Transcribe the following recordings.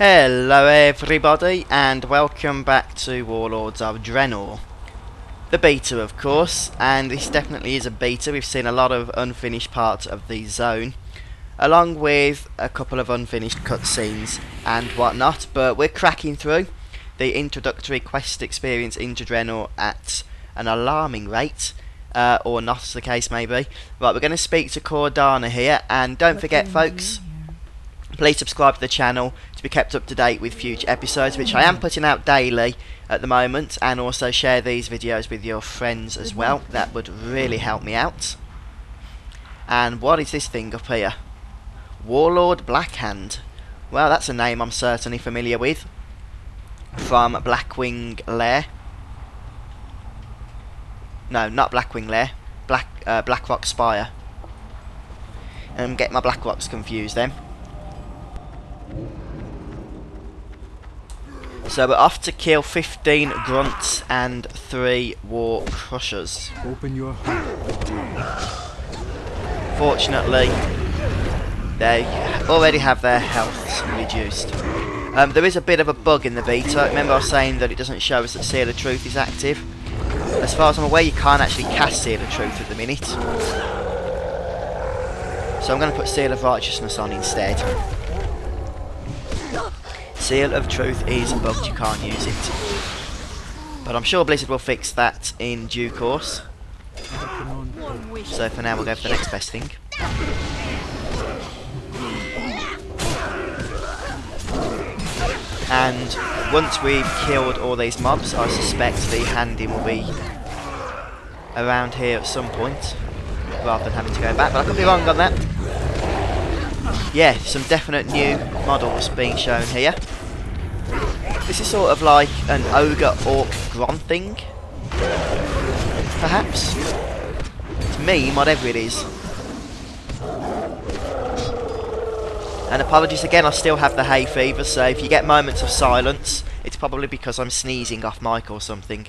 Hello everybody and welcome back to Warlords of Draenor. The beta of course, and this definitely is a beta. We've seen a lot of unfinished parts of the zone, along with a couple of unfinished cutscenes and whatnot, but we're cracking through the introductory quest experience into Draenor at an alarming rate, or not as the case may be. Right, we're going to speak to Cordana here, and don't forget folks, please subscribe to the channel to be kept up to date with future episodes, which I am putting out daily at the moment, and also share these videos with your friends as well. That would really help me out. And what is this thing up here? Warlord Blackhand. Well, that's a name I'm certainly familiar with from Blackwing Lair. No, not Blackwing Lair. Blackrock Spire. I'm getting my Blackrocks confused then. So we're off to kill 15 grunts and 3 war crushers. Open your heart. Fortunately, they already have their healths reduced. There is a bit of a bug in the beta. Remember I was saying that it doesn't show us that Seal of Truth is active. As far as I'm aware, you can't actually cast Seal of Truth at the minute. So I'm going to put Seal of Righteousness on instead. Seal of Truth is bugged, you can't use it. But I'm sure Blizzard will fix that in due course. So for now we'll go for the next best thing. And once we've killed all these mobs, I suspect the handing will be around here at some point, rather than having to go back, but I could be wrong on that. Yeah, some definite new models being shown here. This is sort of like an ogre orc gron thing, perhaps. It's a meme, whatever it is. And apologies again, I still have the hay fever, so if you get moments of silence, it's probably because I'm sneezing off mic or something.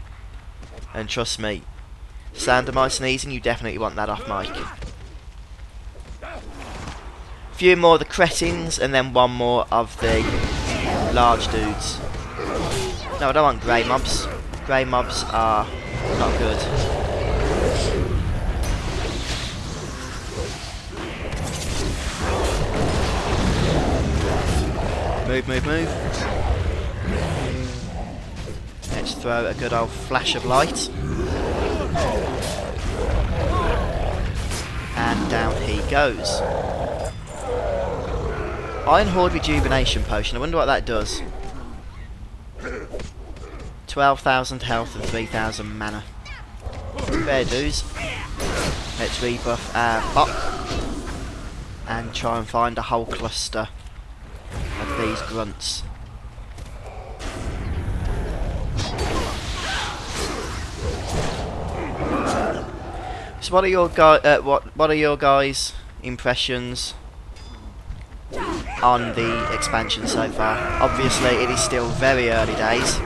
And trust me, sound of my sneezing, you definitely want that off mic. A few more of the cretins, and then one more of the large dudes. No, I don't want grey mobs. Grey mobs are not good. Move, move, move. Let's throw a good old flash of light. And down he goes. Iron Horde Rejuvenation Potion. I wonder what that does. 12,000 health and 3,000 mana. Fair dues. Let's rebuff our bot and try and find a whole cluster of these grunts. So what are your guys' impressions on the expansion so far? Obviously it is still very early days,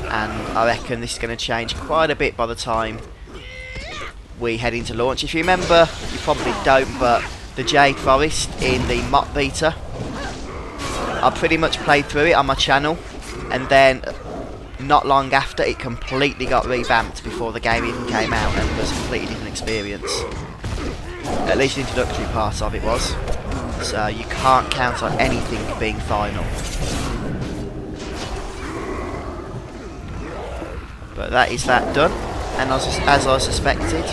and I reckon this is going to change quite a bit by the time we head into launch. If you remember, you probably don't, but the Jade Forest in the Mop Beta, I pretty much played through it on my channel, and then not long after it completely got revamped before the game even came out, and it was a completely different experience. At least the introductory part of it was. So you can't count on anything being final. But that is that done, and as I suspected,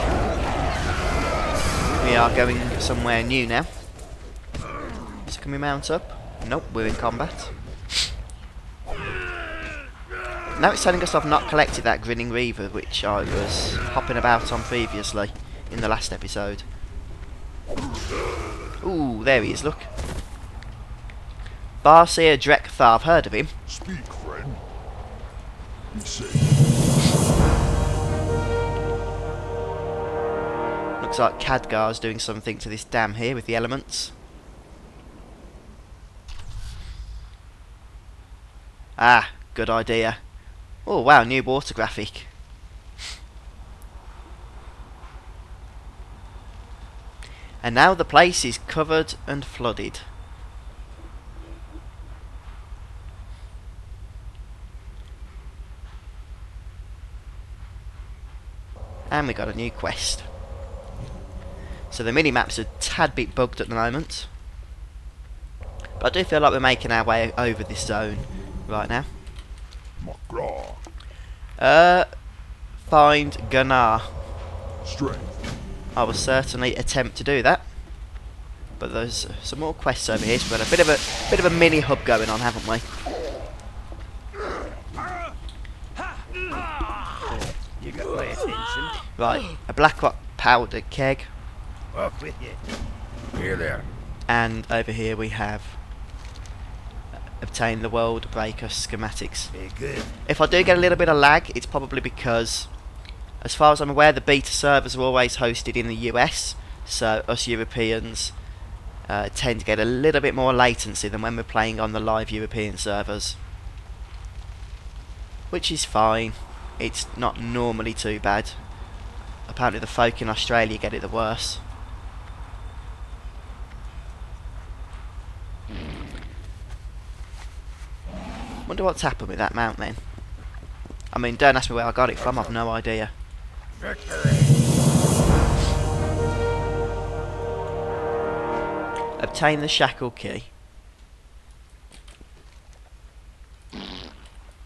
we are going somewhere new now. So can we mount up? Nope, we're in combat. Now it's telling us I've not collected that Grinning Reaver, which I was hopping about on previously in the last episode. Ooh, there he is, look. Barseer Drekthar, I've heard of him. Speak, friend. You say. Looks like Khadgar's doing something to this dam here with the elements. Ah, good idea. Oh wow, new water graphic. And now the place is covered and flooded. And we got a new quest. So the mini-map's a tad bit bugged at the moment. But I do feel like we're making our way over this zone right now. Magraw. Find Gunnar. Strength. I will certainly attempt to do that. But there's some more quests over here, so we've got a bit of a mini hub going on, haven't we? You got my attention. Right, a black rock powder keg. Off with you. Here there. And over here we have obtained the World Breaker schematics. Very good. If I do get a little bit of lag, it's probably because, as far as I'm aware, the beta servers are always hosted in the US, so us Europeans tend to get a little bit more latency than when we're playing on the live European servers. Which is fine. It's not normally too bad. Apparently the folk in Australia get it the worse. Wonder what's happened with that mount then. I mean, don't ask me where I got it from, I've no idea. Victory. Obtain the shackle key.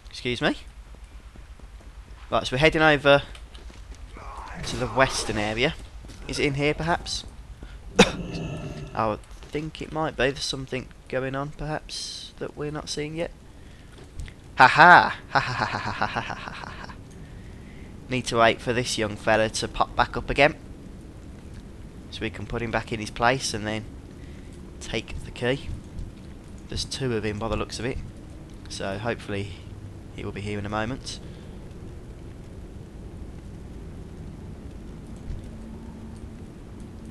Excuse me. Right, so we're heading over to the western area. Is it in here perhaps? I would think it might be. There's something going on perhaps that we're not seeing yet. Haha! Ha ha ha ha ha ha ha ha ha. Need to wait for this young fella to pop back up again, so we can put him back in his place and then take the key. There's two of him by the looks of it, so hopefully he will be here in a moment.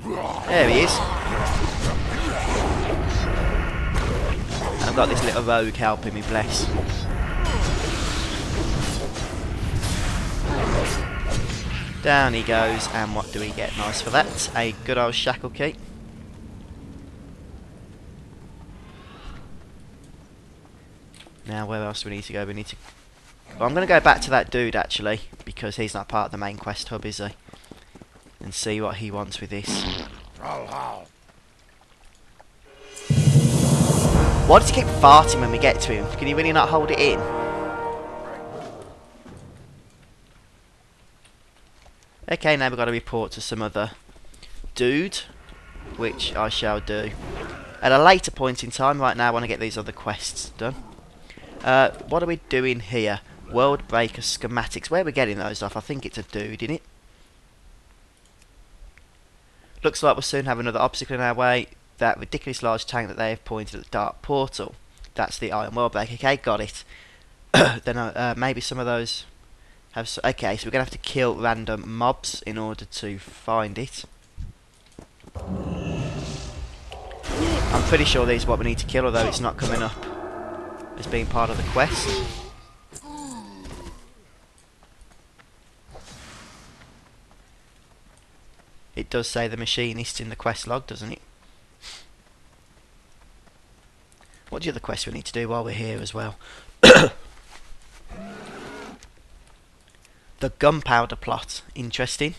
There he is. I've got this little rogue helping me, bless. Down he goes, and what do we get? Nice for that. A good old shackle key. Now where else do we need to go? We need to... Well, I'm going to go back to that dude actually, because he's not part of the main quest hub, is he? And see what he wants with this. Why does he keep farting when we get to him? Can he really not hold it in? Okay, now we've got to report to some other dude, which I shall do at a later point in time. Right now I want to get these other quests done. What are we doing here? World Breaker schematics. Where are we getting those off? I think it's a dude, isn't it? Looks like we'll soon have another obstacle in our way. That ridiculous large tank that they have pointed at the dark portal. That's the Iron World Breaker. Okay, got it. Then maybe some of those have... Okay, so we're going to have to kill random mobs in order to find it. I'm pretty sure these are what we need to kill, although it's not coming up as being part of the quest. It does say the machinist in the quest log, doesn't it? What the other quest we need to do while we're here as well? The gunpowder plot. Interesting.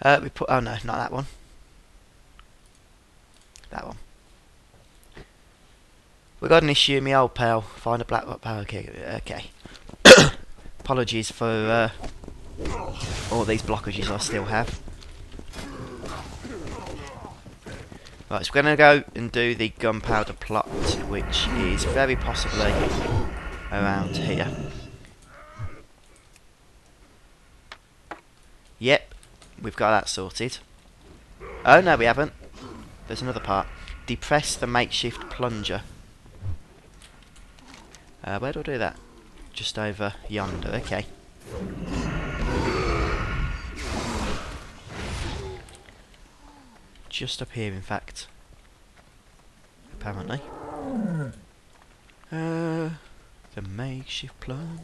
We put... Oh no, not that one. That one. We got an issue, me old pal. Find a black rock power key. Okay. Apologies for all these blockages I still have. Right, so we're going to go and do the gunpowder plot, which is very possibly around here. Yep, we've got that sorted. Oh no, we haven't. There's another part. Depress the makeshift plunger. Where do I do that? Just over yonder, okay. Just up here, in fact. Apparently. The makeshift plunger.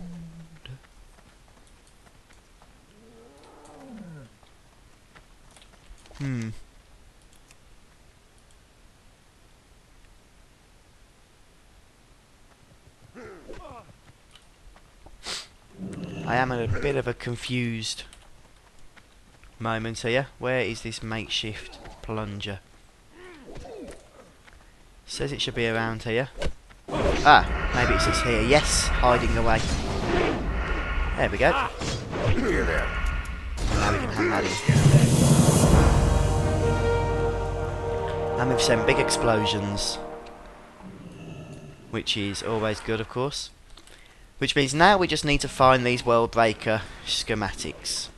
I am at a bit of a confused moment here. Where is this makeshift plunger? Says it should be around here. Ah, maybe it's just here. Yes, hiding away. There we go. Here there. Now we can hand that in. And we've sent big explosions, which is always good, of course. Which means now we just need to find these World Breaker schematics.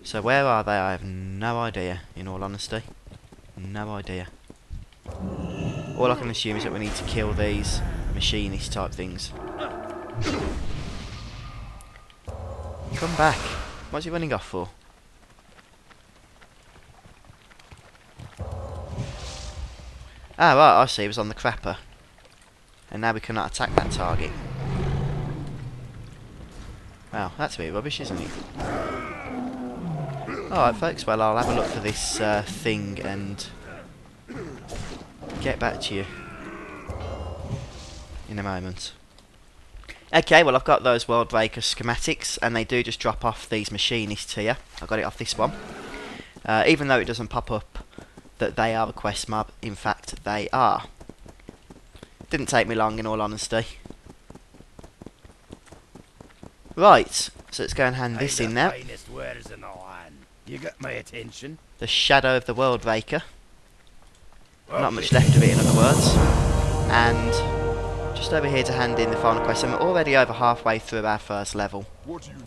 So where are they? I have no idea, in all honesty. No idea. All I can assume is that we need to kill these machinist type things. Come back. What's he running off for? Ah, right, I see. He was on the crapper. And now we cannot attack that target. Wow, that's a bit rubbish, isn't it? Alright, folks. Well, I'll have a look for this thing and get back to you in a moment. Okay, well, I've got those World Breaker schematics, and they do just drop off these machinists here. I got it off this one. Even though it doesn't pop up that they are a quest mob, in fact they are. Didn't take me long, in all honesty. Right, so let's go and hand this in now. You got my attention. The Shadow of the World Breaker. Not much left of it, in other words. And just over here to hand in the final quest. And we're already over halfway through our first level. What do you need?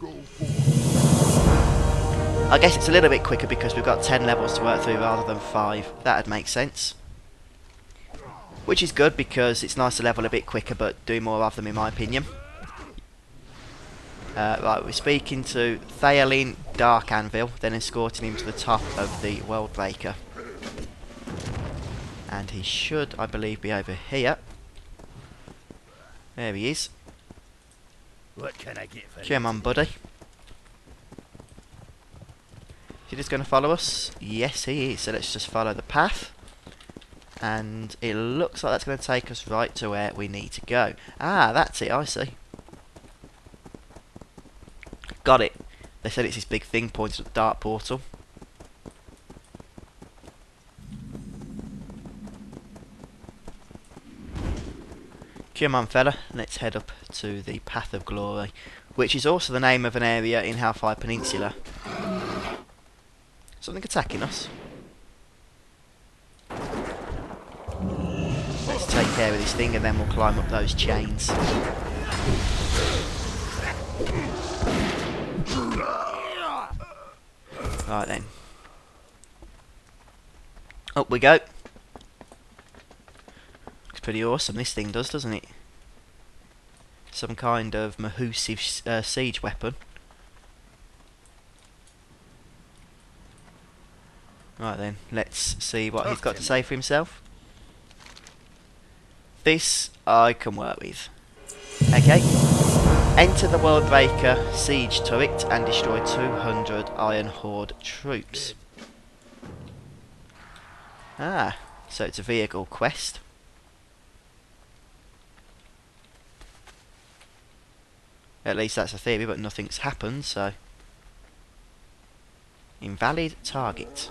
Go for I guess it's a little bit quicker because we've got 10 levels to work through rather than 5. That'd make sense. Which is good because it's nice to level a bit quicker but do more of them, in my opinion. Right, we're speaking to Thaelin Dark Anvil, then escorting him to the top of the World Breaker. And he should, I believe, be over here. There he is. What can I get for Come on, buddy. Is he just going to follow us? Yes, he is. So let's just follow the path. And it looks like that's going to take us right to where we need to go. Ah, that's it, I see. Got it. They said it's this big thing pointed at the dark portal. Come on, fella. Let's head up to the Path of Glory, which is also the name of an area in Hellfire Peninsula. Something attacking us. Let's take care of this thing and then we'll climb up those chains. Right then. Up we go. Looks pretty awesome, this thing does, doesn't it? Some kind of Mahusive siege weapon. Right then, let's see what he's got to say for himself. This I can work with. Okay. Enter the World Breaker siege turret and destroy 200 Iron Horde troops. Ah, so it's a vehicle quest. At least that's a theory, but nothing's happened, so... Invalid target.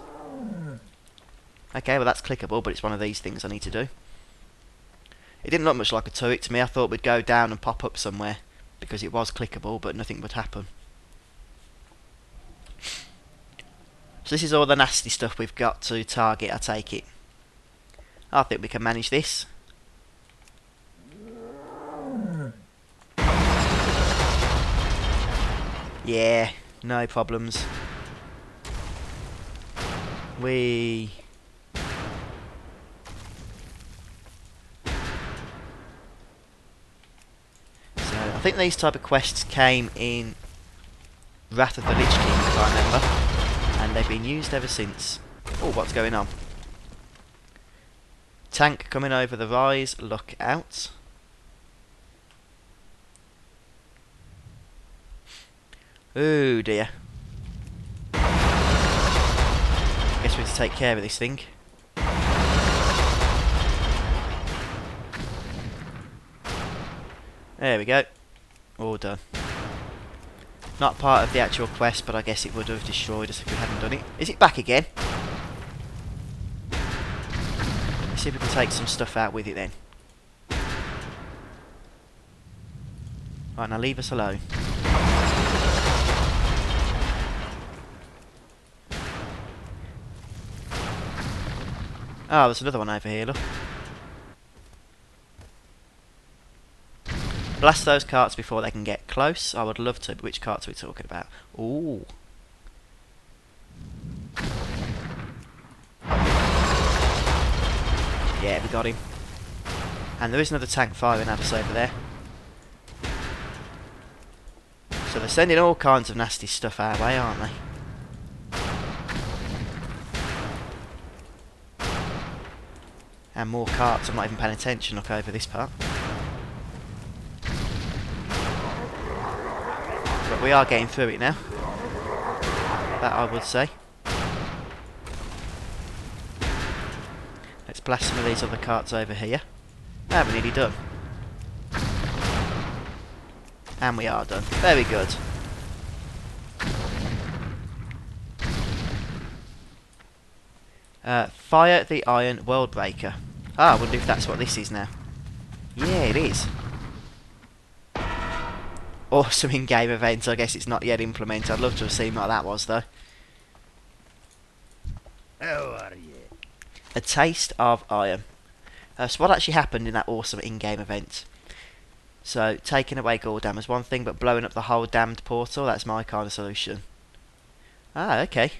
Okay, well that's clickable, but it's one of these things I need to do. It didn't look much like a turret to me. I thought we'd go down and pop up somewhere, because it was clickable, but nothing would happen. So this is all the nasty stuff we've got to target, I take it. I think we can manage this. Yeah, no problems. I think these type of quests came in Wrath of the Lich King, if I remember, and they've been used ever since. Oh, what's going on? Tank coming over the rise, look out. Oh dear. Guess we have to take care of this thing. There we go. All done. Not part of the actual quest, but I guess it would have destroyed us if we hadn't done it. Is it back again? Let's see if we can take some stuff out with it then. Right, now leave us alone. Oh, there's another one over here, look. Blast those carts before they can get close. I would love to, but which carts are we talking about? Ooh. Yeah, we got him. And there is another tank firing at us over there. So they're sending all kinds of nasty stuff our way, aren't they? And more carts. I'm not even paying attention. Look over this part. But we are getting through it now. That I would say. Let's blast some of these other carts over here. Ah, we're nearly done. And we are done. Very good. Fire the Iron World Breaker. Ah, I wonder if that's what this is now. Yeah, it is. Awesome in-game event. I guess it's not yet implemented. I'd love to have seen what that was, though. How are you? A taste of iron. So what actually happened in that awesome in-game event? So, taking away Gordam is one thing, but blowing up the whole damned portal, that's my kind of solution. Ah, okay.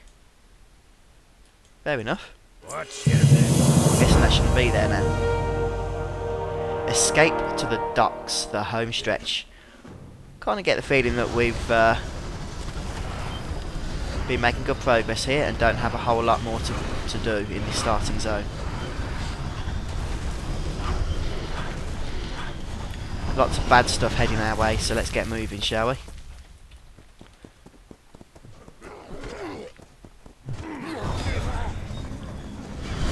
Fair enough. What's your name? Guessing that shouldn't be there now. Escape to the docks, the home stretch. Kind of get the feeling that we've been making good progress here and don't have a whole lot more to do in the starting zone. Lots of bad stuff heading our way, so let's get moving, shall we?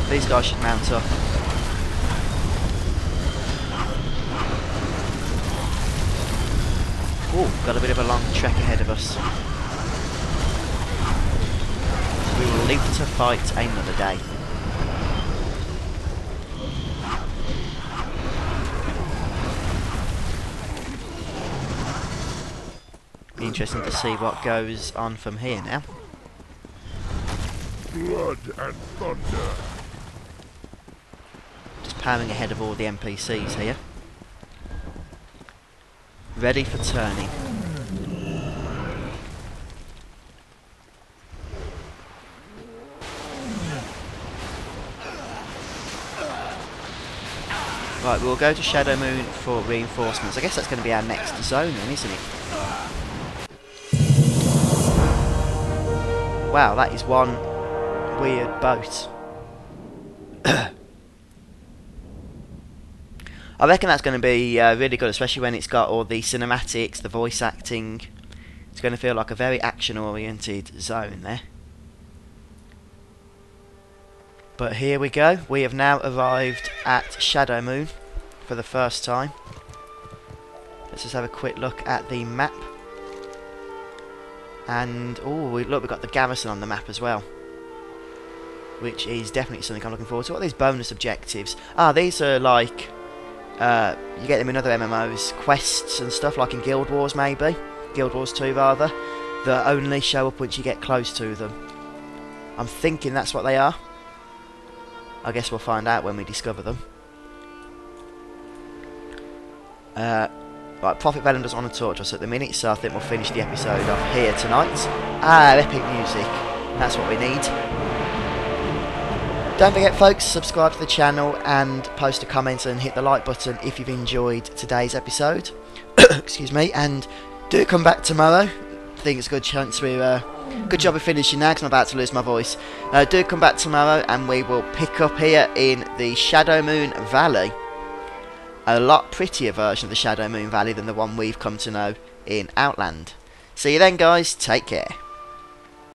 These guys should mount up. Ooh, got a bit of a long trek ahead of us. We will live to fight another day. Be interesting to see what goes on from here now. Blood and thunder. Just powering ahead of all the NPCs here. Ready for turning. Right, we'll go to Shadowmoon for reinforcements. I guess that's going to be our next zone then, isn't it? Wow, that is one weird boat. I reckon that's going to be really good, especially when it's got all the cinematics, the voice acting. It's going to feel like a very action-oriented zone there. But here we go. We have now arrived at Shadowmoon for the first time. Let's just have a quick look at the map. And, oh, look, we've got the garrison on the map as well. Which is definitely something I'm looking forward to. What are these bonus objectives? Ah, these are like... you get them in other MMOs, quests and stuff, like in Guild Wars maybe, Guild Wars 2 rather, that only show up once you get close to them. I'm thinking that's what they are. I guess we'll find out when we discover them. Right, Prophet Venom doesn't want to talk to us at the minute, so I think we'll finish the episode off here tonight. Ah, epic music. That's what we need. Don't forget, folks, subscribe to the channel and post a comment and hit the like button if you've enjoyed today's episode. Excuse me, and do come back tomorrow. I think it's a good chance we're... good job of finishing now because I'm about to lose my voice. Do come back tomorrow and we will pick up here in the Shadowmoon Valley. A lot prettier version of the Shadowmoon Valley than the one we've come to know in Outland. See you then, guys. Take care.